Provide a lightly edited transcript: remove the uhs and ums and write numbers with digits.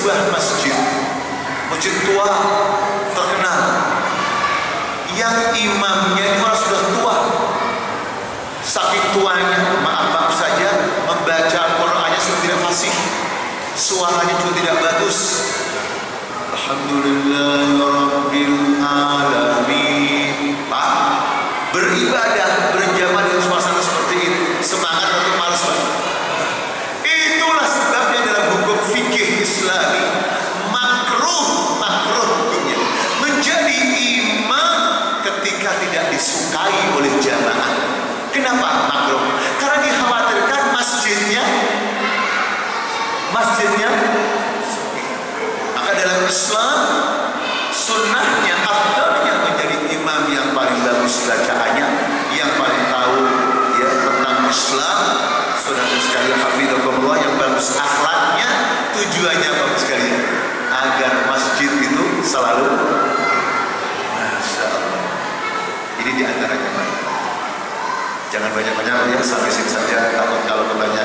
sebuah masjid tua terkenal, yang imamnya itu orang sudah tua, saking tuanya, maaf saja, membaca Al-Qur'annya sudah tidak fasih, suaranya juga tidak bagus. Alhamdulillahirabbil alamin. Pak, beribadah berjamaah dengan suasana seperti ini, semangat atau malas, Pak? Itulah sebabnya dalam hukum fikih Islami makruh hukumnya menjadi imam ketika tidak disukai oleh jamaah. Kenapa makruh? Karena dikhawatirkan masjidnya maka dalam Islam sunnahnya, afdalnya menjadi imam yang paling bagus bacaannya, yang paling tahu ya tentang Islam, saudara sekalian hafidhakumullah, yang bagus akhlaknya. Tujuannya bagus sekalian agar masjid itu selalu, masya Allah, ini diantaranya. Jangan banyak-banyak ya, sampai sini saja. Kalau kebanyakan